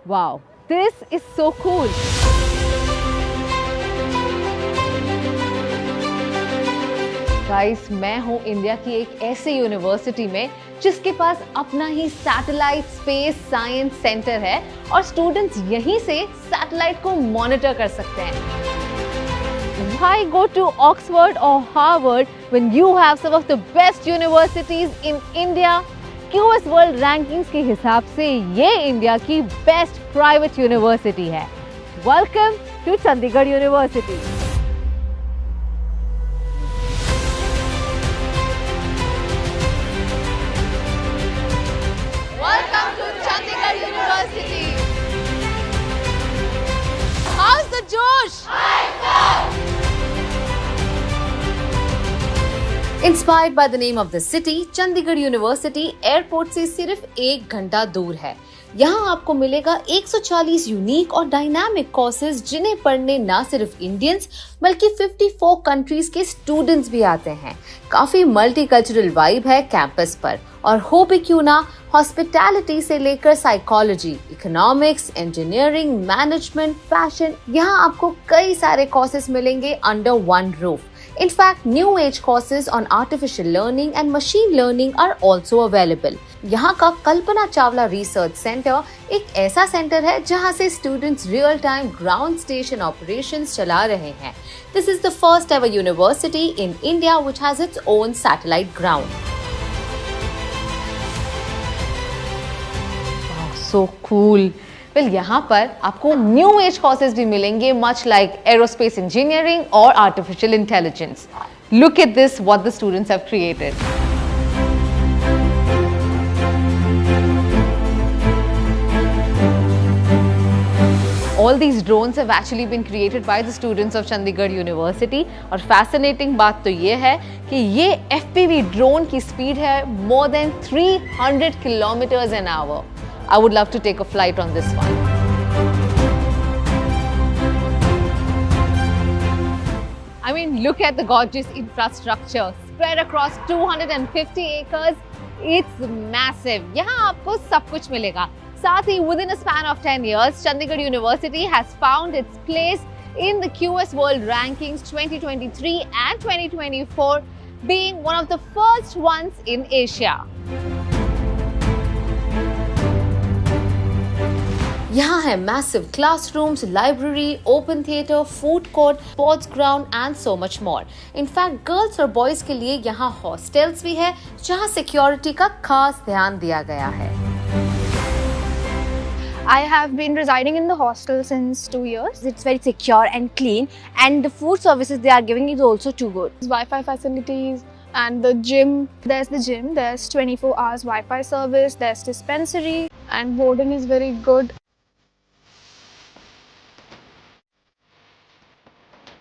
Wow, this is so cool. Guys, मैं हूँ India की एक ऐसी यूनिवर्सिटी में जिसके पास अपना ही सैटेलाइट स्पेस साइंस सेंटर है और स्टूडेंट्स यहीं से सैटेलाइट को मॉनिटर कर सकते हैं। Why go to Oxford or Harvard when you have some of the best universities in India? QS World Rankings के हिसाब से ये इंडिया की बेस्ट प्राइवेट यूनिवर्सिटी है। Welcome to Chandigarh university. Welcome to Chandigarh University. How's the Josh? Inspired by the name of the city, Chandigarh university airport से सिर्फ 1 घंटा दूर है। यहाँ आपको मिलेगा 140 यूनिक और डायनामिक कोर्सेज जिन्हें पढ़ने ना सिर्फ इंडियंस बल्कि 54 कंट्रीज के स्टूडेंट्स भी आते हैं। काफी मल्टीकल्चरल वाइब है कैंपस पर और हो भी क्यों ना, हॉस्पिटैलिटी से लेकर psychology, economics, engineering, management, fashion, यहाँ आपको कई सारे कोर्सेज मिलेंगे under one roof. In fact, new age courses on artificial learning and machine learning are also available. यहाँ का कल्पना चावला रिसर्च सेंटर एक ऐसा सेंटर है जहाँ से students real time ground station operations चला रहे हैं। This is the first ever university in India which has its own satellite ground. Wow, so cool. Well, यहाँ पर आपको न्यू एज कोर्सेज भी मिलेंगे much like aerospace engineering or artificial intelligence. Look at this, what the students have created. All these drones have actually been created by the students of Chandigarh University. और fascinating बात तो ये है कि ये FPV drone की speed है more than 300 kilometers an hour. I would love to take a flight on this one. I mean, look at the gorgeous infrastructure spread across 250 acres. It's massive. यहाँ आपको सब कुछ मिलेगा। साथ ही within a span of 10 years, Chandigarh University has found its place in the QS World Rankings 2023 and 2024, being one of the first ones in Asia. यहाँ है massive classrooms, library, open theatre, food court, sports ground and so much more. In fact, girls और boys के लिए यहाँ hostels भी है जहाँ security का खास ध्यान दिया गया है। I have been residing in the hostel since 2 years. It's very secure and clean, and the food services they are giving is also too good. Wi-Fi facilities and the gym. There's the gym. There's 24 hours Wi-Fi service. There's dispensary, and warden is very good.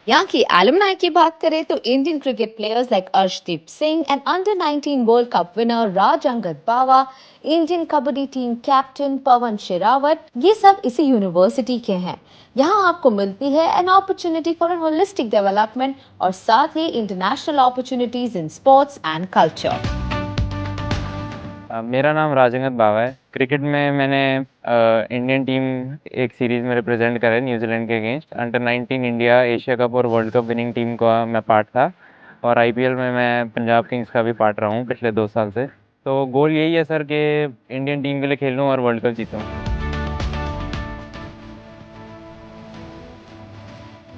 यहाँ की alumni की बात करें तो Indian cricket players like Arshdeep Singh and under 19 world cup winner Raj Angad Bawa, Indian kabaddi team captain Pawan Sehrawat, ये सब इसी university के हैं। यहाँ आपको मिलती है an opportunity for an holistic development और साथ ही international opportunities in sports and culture. मेरा नाम राजंगत बावा है। क्रिकेट में मैंने इंडियन टीम एक सीरीज़ में रिप्रेजेंट करा है न्यूजीलैंड के against. Under 19 India Asia cup और वर्ल्ड कप विनिंग टीम का मैं पार्ट था और आईपीएल में मैं पंजाब किंग्स का भी पार्ट रहा हूँ पिछले 2 साल से। तो गोल यही है सर कि इंडियन टीम के लिए खेलूँ और वर्ल्ड कप जीतूँ।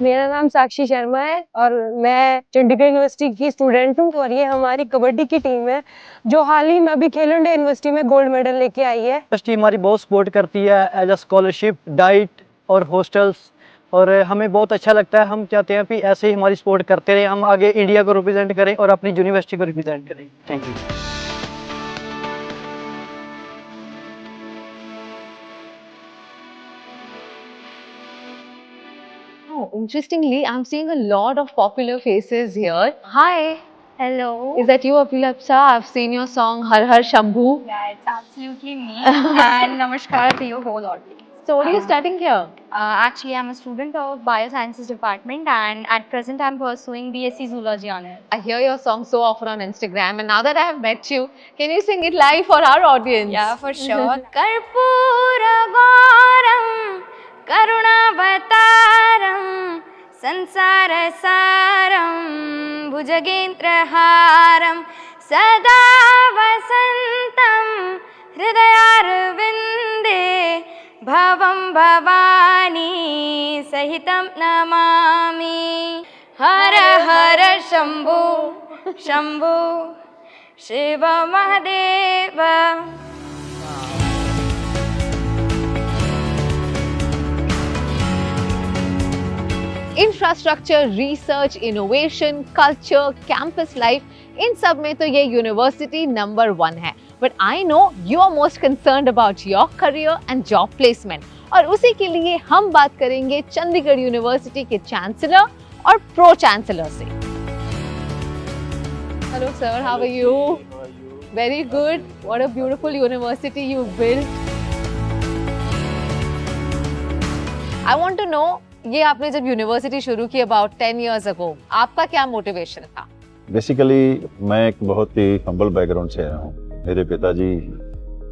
मेरा नाम साक्षी शर्मा है और मैं चंडीगढ़ यूनिवर्सिटी की स्टूडेंट हूँ और ये हमारी कबड्डी की टीम है जो हाल ही में अभी खेलो इंडिया यूनिवर्सिटी में गोल्ड मेडल लेके आई है। यूनिवर्सिटी हमारी बहुत सपोर्ट करती है एज अ स्कॉलरशिप, डाइट और हॉस्टल्स, और हमें बहुत अच्छा लगता है। हम चाहते हैं कि ऐसे ही हमारी सपोर्ट करते रहे, हम आगे इंडिया को रिप्रेजेंट करें और अपनी यूनिवर्सिटी को रिप्रेजेंट करें। Thank you. Oh, interestingly, I'm seeing a lot of popular faces here. Hi. Hello. Is that you, Abhilapsa? I've seen your song Har Har Shambhu. Yeah, it's absolutely me. And namaskar to your whole audience. So what are you studying here? Actually, I'm a student of Biosciences department, and at present, I'm pursuing BSc Zoology honors. I hear your song so often on Instagram, and now that I have met you, can you sing it live for our audience? Yeah, for sure. Karpura Garam संसारसारं भुजगेन्द्रहारं सदा वसन्तं हृदयारविन्दे भवं भवानी सहितं नमामि। Har Har Shambho Shambho Shiv Mahadev. Infrastructure, research, innovation, culture, campus life, इन सब में तो ये यूनिवर्सिटी नंबर 1 है। But I know you are most concerned about your career and job placement, और उसी के लिए हम बात करेंगे चंडीगढ़ यूनिवर्सिटी के चांसलर और प्रो चांसलर से। Hello sir, how are you? Very good. What a beautiful university you built. I want to know, ये आपने जब यूनिवर्सिटी शुरू की अबाउट 10 years ago, आपका क्या मोटिवेशन था? बेसिकली मैं एक बहुत ही हम्बल बैकग्राउंड से आया हूँ। मेरे पिताजी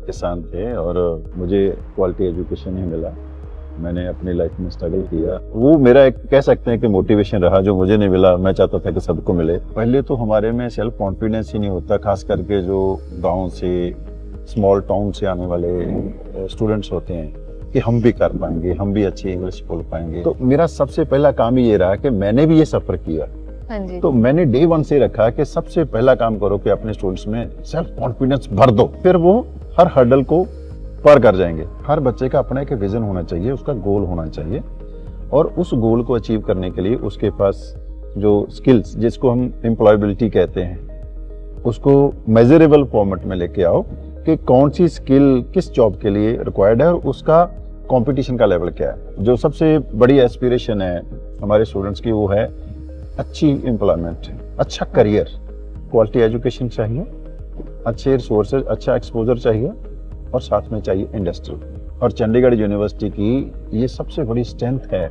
किसान थे और मुझे क्वालिटी एजुकेशन ही मिला। मैंने अपनी लाइफ में स्ट्रगल किया, वो मेरा एक कह सकते हैं कि मोटिवेशन रहा। जो मुझे नहीं मिला मैं चाहता था कि सबको मिले। पहले तो हमारे में सेल्फ कॉन्फिडेंस ही नहीं होता, खास करके जो गाँव से स्मॉल टाउन से आने वाले स्टूडेंट्स होते हैं कि हम भी कर पाएंगे, हम भी अच्छी इंग्लिश बोल पाएंगे। तो मेरा सबसे पहला काम ही ये रहा कि मैंने भी ये सफर किया। हाँ जी। तो मैंने डे 1 से रखा कि सबसे पहला काम करो कि अपने स्टूडेंट्स में सेल्फ कॉन्फिडेंस भर दो, फिर वो हर हर्डल को पार कर जाएंगे। हर बच्चे का अपना एक विजन होना चाहिए, उसका गोल होना चाहिए, और उस गोल को अचीव करने के लिए उसके पास जो स्किल्स, जिसको हम एम्प्लॉयबिलिटी कहते हैं, उसको मेजरेबल फॉर्मेट में लेके आओ कि कौन सी स्किल किस जॉब के लिए रिक्वायर्ड है और उसका कंपटीशन का लेवल क्या है। जो सबसे बड़ी एस्पिरेशन है हमारे स्टूडेंट्स की वो है अच्छी एम्प्लॉयमेंट, अच्छा करियर, क्वालिटी एजुकेशन चाहिए, अच्छे रिसोर्सेज, अच्छा एक्सपोजर चाहिए, और साथ में चाहिए इंडस्ट्री। और चंडीगढ़ यूनिवर्सिटी की ये सबसे बड़ी स्ट्रेंथ है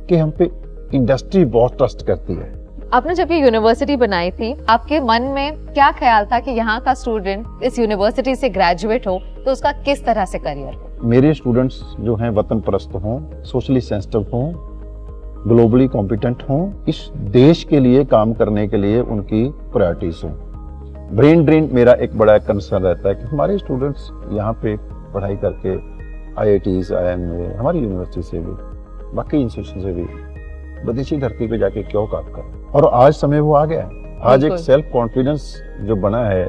कि हम पे इंडस्ट्री बहुत ट्रस्ट करती है। आपने जब ये यूनिवर्सिटी बनाई थी, आपके मन में क्या ख्याल था कि यहाँ का स्टूडेंट इस यूनिवर्सिटी से ग्रेजुएट हो तो उसका किस तरह से करियर हो? मेरे स्टूडेंट्स जो हैं वतन परस्त हों, सोशली सेंसिटिव हों, ग्लोबली कॉम्पिटेंट हों, इस देश के लिए काम करने के लिए उनकी प्रायोरिटीज हों। ब्रेन ड्रेन मेरा एक बड़ा कंसर्न रहता है कि हमारे स्टूडेंट्स यहाँ पे पढ़ाई करके IITs, IIM, हमारी यूनिवर्सिटी से भी, बाकी इंस्टीट्यूशन से भी विदेशी धरती पे जाके क्यों काम कर। और आज समय वो आ गया है। आज एक सेल्फ कॉन्फिडेंस जो बना है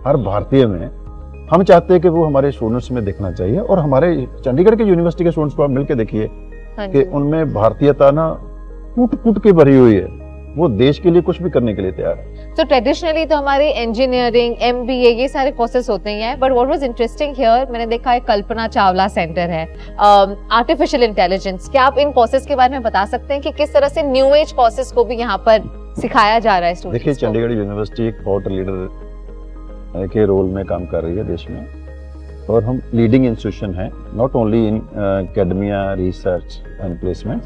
हर भारतीय में, हम चाहते हैं कि वो हमारे स्टूडेंट्स में दिखना चाहिए। और हमारे चंडीगढ़ के यूनिवर्सिटी के स्टूडेंट्स को आप मिलकर देखिए कि उनमें भारतीयता ना कूट कूट के भरी हुई है, वो देश के लिए कुछ भी करने के लिए तैयार है। तो ट्रेडिशनली तो हमारे इंजीनियरिंग, MBA ये सारे कोर्सेज होते हैं, but what was interesting here, मैंने देखा है कल्पना चावला सेंटर है, आर्टिफिशियल इंटेलिजेंस। क्या आप इन कोर्सेज के बारे में बता सकते हैं कि किस तरह से न्यू एज कोर्सेज को भी यहाँ पर सिखाया जा रहा है स्टूडेंट्स को? देखिए, चंडीगढ़ यूनिवर्सिटी एक थॉट लीडर के रोल में काम कर रही है देश में, और हम लीडिंग इंस्टीट्यूशन है not only in academia, research and placement.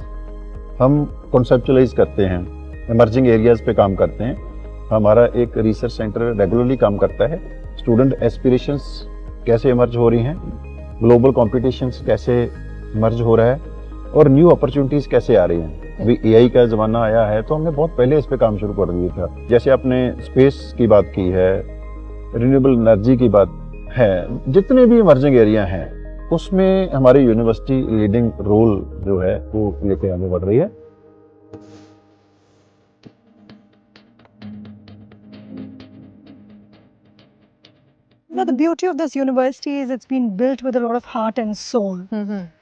हम कॉन्सेप्चुअलाइज करते हैं, इमर्जिंग एरियाज पे काम करते हैं। हमारा एक रिसर्च सेंटर रेगुलरली काम करता है। स्टूडेंट एस्पिरेशंस कैसे इमर्ज हो रही हैं, ग्लोबल कॉम्पिटिशन्स कैसे इमर्ज हो रहा है, और न्यू अपॉर्चुनिटीज कैसे आ रही हैं। अभी AI का जमाना आया है तो हमने बहुत पहले इस पे काम शुरू कर दिया था। जैसे आपने स्पेस की बात की है, रिन्यूएबल एनर्जी की बात है, जितने भी इमर्जिंग एरिया हैं उसमें हमारी यूनिवर्सिटी लीडिंग रोल जो है वो लेके आगे बढ़ रही है। No, the beauty of this university is it's been built with a lot of heart and soul.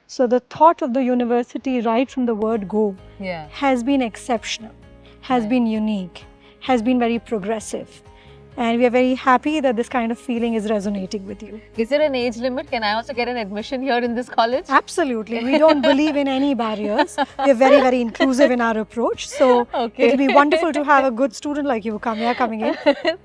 So the thought of the university right from the word go has been exceptional, has been unique, has been very progressive. And we are very happy that this kind of feeling is resonating with you. Is there an age limit? Can I also get an admission here in this college? Absolutely. We don't believe in any barriers. We are very, very inclusive in our approach. So it'll be wonderful to have a good student like you coming in.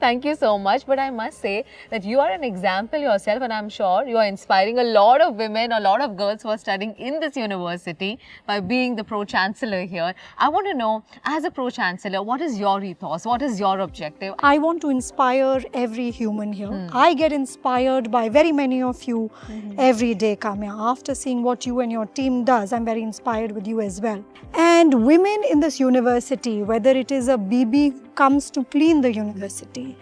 Thank you so much. But I must say that you are an example yourself, and I'm sure you are inspiring a lot of women, a lot of girls who are studying in this university by being the Pro-Chancellor here. I want to know, as a Pro-Chancellor, what is your ethos? What is your objective? I want to inspire inspire every human here. I get inspired by very many of you every day, Kamya. After seeing what you and your team does, I'm very inspired with you as well. And women in this university, whether it is a BB who comes to clean the university,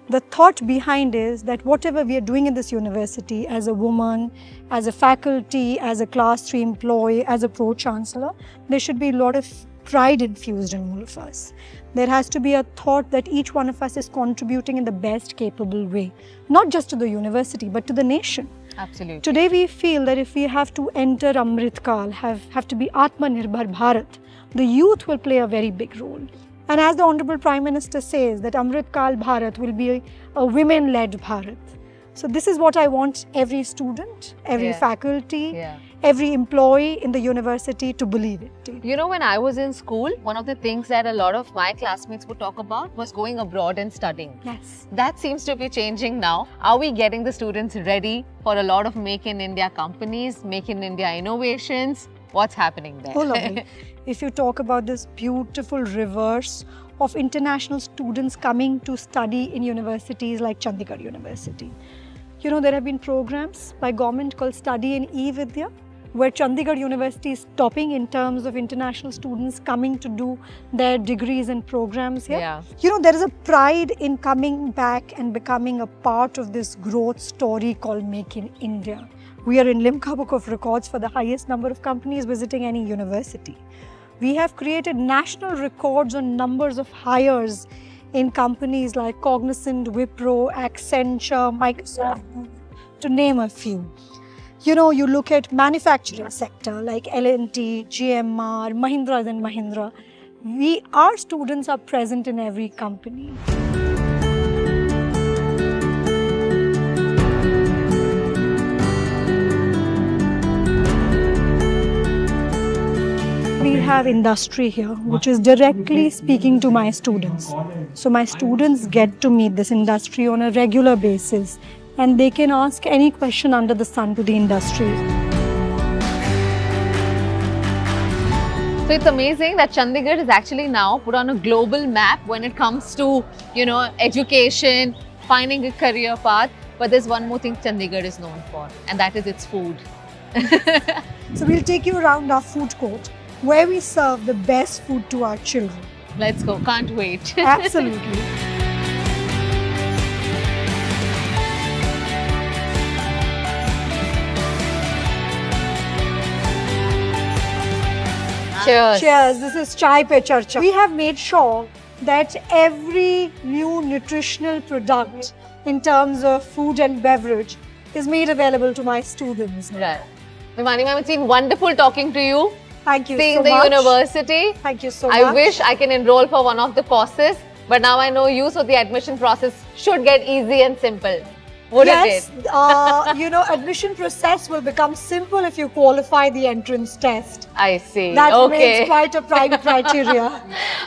the thought behind is that whatever we are doing in this university as a woman, as a faculty, as a class 3 employee, as a pro-chancellor, there should be a lot of pride infused in all of us. There has to be a thought that each one of us is contributing in the best capable way, not just to the university, but to the nation. Absolutely. Today we feel that if we have to enter Amrit Kal, have to be Atmanirbhar Bharat, the youth will play a very big role. And as the Honorable Prime Minister says, that Amrit Kal Bharat will be a women-led Bharat. So this is what I want every student, every faculty, every employee in the university to believe it. You know, when I was in school, one of the things that a lot of my classmates would talk about was going abroad and studying. Yes. That seems to be changing now. Are we getting the students ready for a lot of Make in India companies, Make in India innovations? What's happening there? Oh, lovely. If you talk about this beautiful reverse of international students coming to study in universities like Chandigarh University. You know, there have been programs by government called Study in E-Vidya, where Chandigarh University is topping in terms of international students coming to do their degrees and programs here. Yeah. You know, there is a pride in coming back and becoming a part of this growth story called Make in India. We are in Limca Book of Records for the highest number of companies visiting any university. We have created national records on numbers of hires in companies like Cognizant, Wipro, Accenture, Microsoft, to name a few. You know, you look at manufacturing sector like L&T, GMR, Mahindra and Mahindra. Our students are present in every company. We have industry here, which is directly speaking to my students. So my students get to meet this industry on a regular basis, and they can ask any question under the sun to the industry. So it's amazing that Chandigarh is actually now put on a global map when it comes to, you know, education, finding a career path. But there's one more thing Chandigarh is known for, and that is its food. So we'll take you around our food court, where we serve the best food to our children. Let's go, can't wait. Absolutely. Cheers. Cheers, this is Chai Pe Charcha. We have made sure that every new nutritional product in terms of food and beverage is made available to my students. Right. Vimani ma'am, it's been wonderful talking to you. Thank you Seeing so the much. university. Thank you so much. I wish I can enroll for one of the courses, but now I know you, so the admission process should get easy and simple. Wouldn't Yes, it? you know, admission process will become simple if you qualify the entrance test. I see. That okay. remains quite a prime criteria.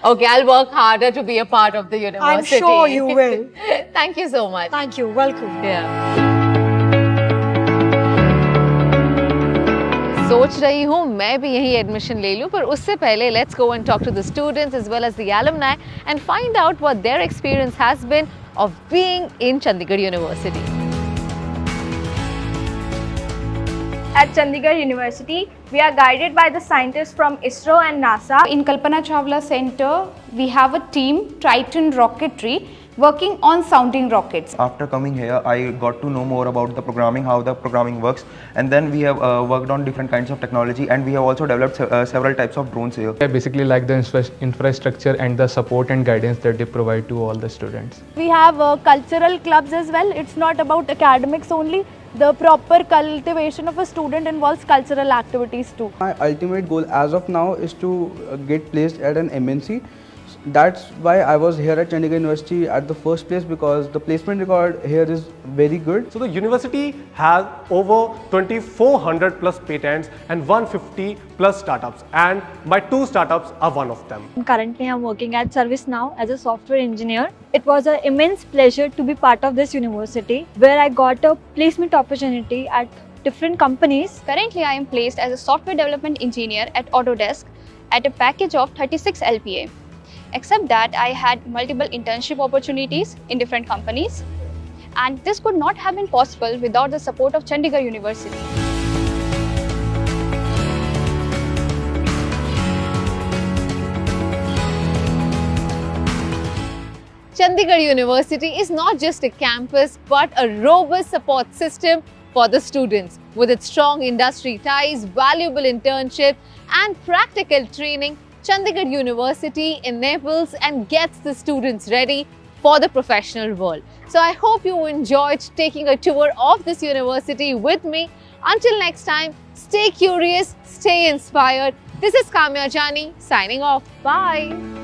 Okay, I'll work harder to be a part of the university. I'm sure you will. Thank you so much. Thank you. Welcome. Yeah. सोच रही हूँ मैं भी यही admission ले लूँ, पर उससे पहले let's go and talk to the students as well as the alumni and find out what their experience has been of being in Chandigarh University. At Chandigarh University, we are guided by the scientists from ISRO and NASA. In Kalpana Chawla Center, we have a team, Triton Rocketry, working on sounding rockets. After coming here, I got to know more about the programming, how the programming works, and then we have worked on different kinds of technology, and we have also developed several types of drones here. I basically like the infrastructure and the support and guidance that they provide to all the students. We have cultural clubs as well. It's not about academics only. The proper cultivation of a student involves cultural activities too. My ultimate goal as of now is to get placed at an MNC. That's why I was here at Chandigarh University at the first place, because the placement record here is very good. So the university has over 2400 plus patents and 150 plus startups, and my 2 startups are one of them. Currently I'm working at ServiceNow as a software engineer. It was an immense pleasure to be part of this university, where I got a placement opportunity at different companies. Currently, I am placed as a software development engineer at Autodesk at a package of 36 LPA. Except that I had multiple internship opportunities in different companies, and this could not have been possible without the support of Chandigarh University. Chandigarh University is not just a campus but a robust support system for the students. With its strong industry ties, valuable internships and practical training, Chandigarh University enables and gets the students ready for the professional world. So I hope you enjoyed taking a tour of this university with me. Until next time, stay curious, stay inspired. This is Kamya Jani signing off. Bye.